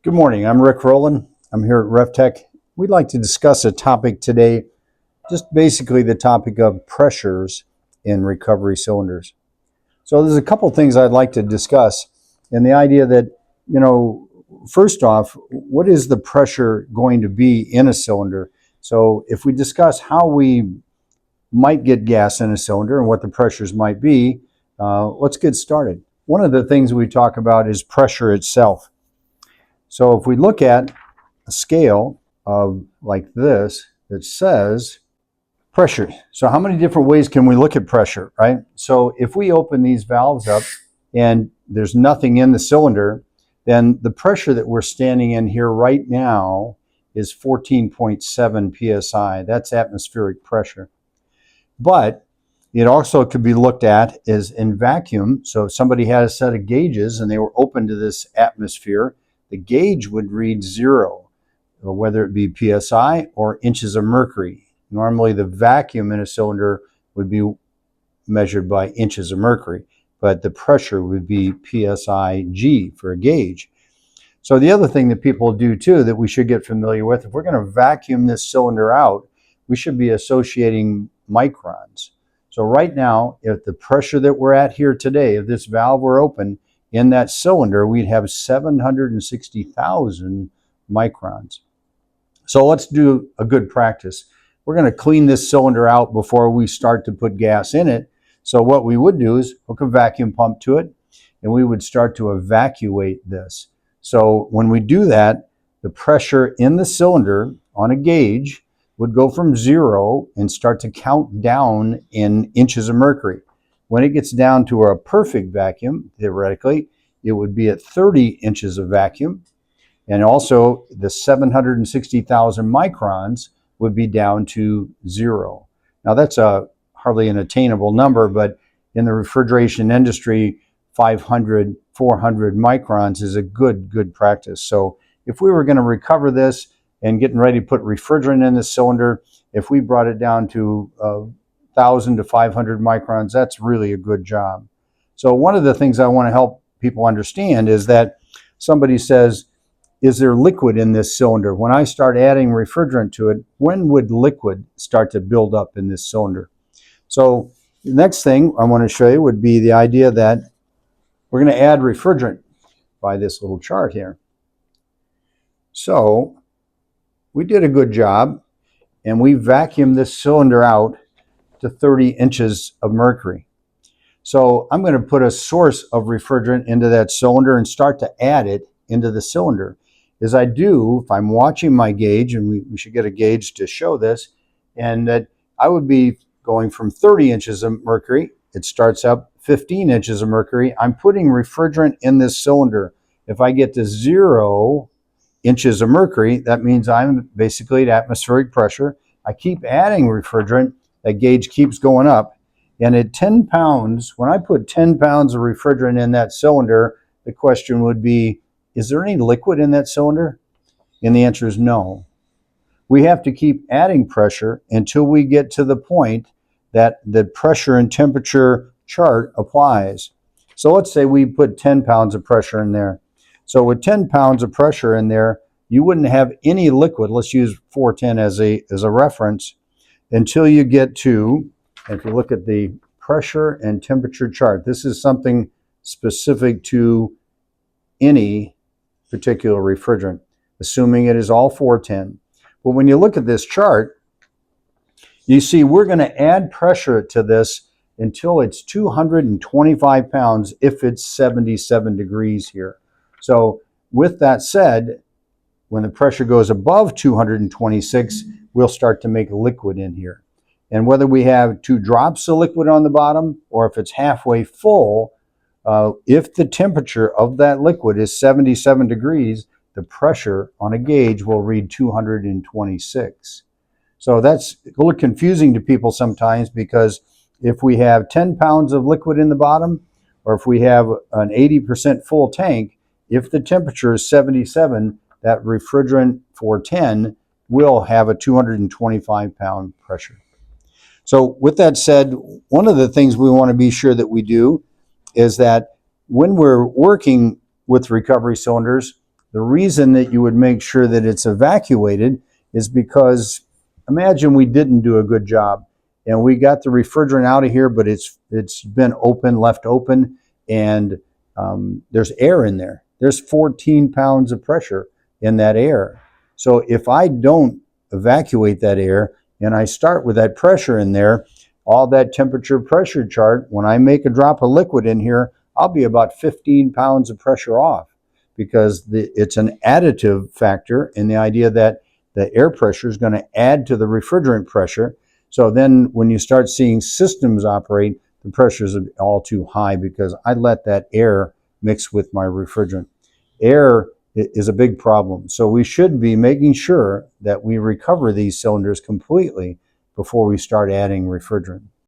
Good morning, I'm Rick Rowland. I'm here at RefTec. We'd like to discuss a topic today, just basically the topic of pressures in recovery cylinders. So there's a couple things I'd like to discuss, and the idea that, first off, what is the pressure going to be in a cylinder? So if we discuss how we might get gas in a cylinder and what the pressures might be, let's get started. One of the things we talk about is pressure itself. So if we look at a scale of like this, it says pressure. So how many different ways can we look at pressure, right? So if we open these valves up and there's nothing in the cylinder, then the pressure that we're standing in here right now is 14.7 PSI. That's atmospheric pressure. But it also could be looked at as in vacuum. So if somebody had a set of gauges and they were open to this atmosphere, the gauge would read 0, whether it be PSI or inches of mercury. Normally the vacuum in a cylinder would be measured by inches of mercury, but the pressure would be PSI G for a gauge. So the other thing that people do too that we should get familiar with, if we're going to vacuum this cylinder out, we should be associating microns. So right now, if the pressure that we're at here today, if this valve were open, in that cylinder, we'd have 760,000 microns. So let's do a good practice. We're going to clean this cylinder out before we start to put gas in it. So what we would do is hook a vacuum pump to it, and we would start to evacuate this. So when we do that, the pressure in the cylinder on a gauge would go from 0 and start to count down in inches of mercury. When it gets down to a perfect vacuum, theoretically, it would be at 30 inches of vacuum. And also the 760,000 microns would be down to 0. Now that's hardly an attainable number, but in the refrigeration industry, 500, 400 microns is a good practice. So if we were going to recover this and getting ready to put refrigerant in the cylinder, if we brought it down to 1,000 to 500 microns, that's really a good job. So one of the things I want to help people understand is that somebody says, is there liquid in this cylinder? When I start adding refrigerant to it, when would liquid start to build up in this cylinder? So the next thing I want to show you would be the idea that we're going to add refrigerant by this little chart here. So we did a good job, and we vacuumed this cylinder out to 30 inches of mercury. So I'm going to put a source of refrigerant into that cylinder and start to add it into the cylinder. As I do, if I'm watching my gauge, and we should get a gauge to show this, and that I would be going from 30 inches of mercury, it starts up 15 inches of mercury. I'm putting refrigerant in this cylinder. If I get to 0 inches of mercury, that means I'm basically at atmospheric pressure. I keep adding refrigerant. That gauge keeps going up. And at 10 pounds, when I put 10 pounds of refrigerant in that cylinder, the question would be, is there any liquid in that cylinder? And the answer is no. We have to keep adding pressure until we get to the point that the pressure and temperature chart applies. So let's say we put 10 pounds of pressure in there. So with 10 pounds of pressure in there, you wouldn't have any liquid. Let's use 410 as a reference, until you get to, if you look at the pressure and temperature chart, this is something specific to any particular refrigerant, assuming it is all 410. But when you look at this chart, you see we're going to add pressure to this until it's 225 pounds if it's 77 degrees here. So with that said, when the pressure goes above 226, we'll start to make liquid in here. And whether we have 2 drops of liquid on the bottom or if it's halfway full, if the temperature of that liquid is 77 degrees, the pressure on a gauge will read 226. So that's a little confusing to people sometimes, because if we have 10 pounds of liquid in the bottom, or if we have an 80% full tank, if the temperature is 77, that refrigerant 410 will have a 225 pound pressure. So with that said, one of the things we want to be sure that we do is that when we're working with recovery cylinders, The reason that you would make sure that it's evacuated is because imagine we didn't do a good job and we got the refrigerant out of here, but it's been left open, and there's air in there. There's 14 pounds of pressure in that air. So if I don't evacuate that air and I start with that pressure in there, all that temperature pressure chart, when I make a drop of liquid in here, I'll be about 15 pounds of pressure off, because it's an additive factor in the idea that the air pressure is going to add to the refrigerant pressure. So then when you start seeing systems operate, the pressures are all too high because I let that air mix with my refrigerant. Air is a big problem. So we should be making sure that we recover these cylinders completely before we start adding refrigerant.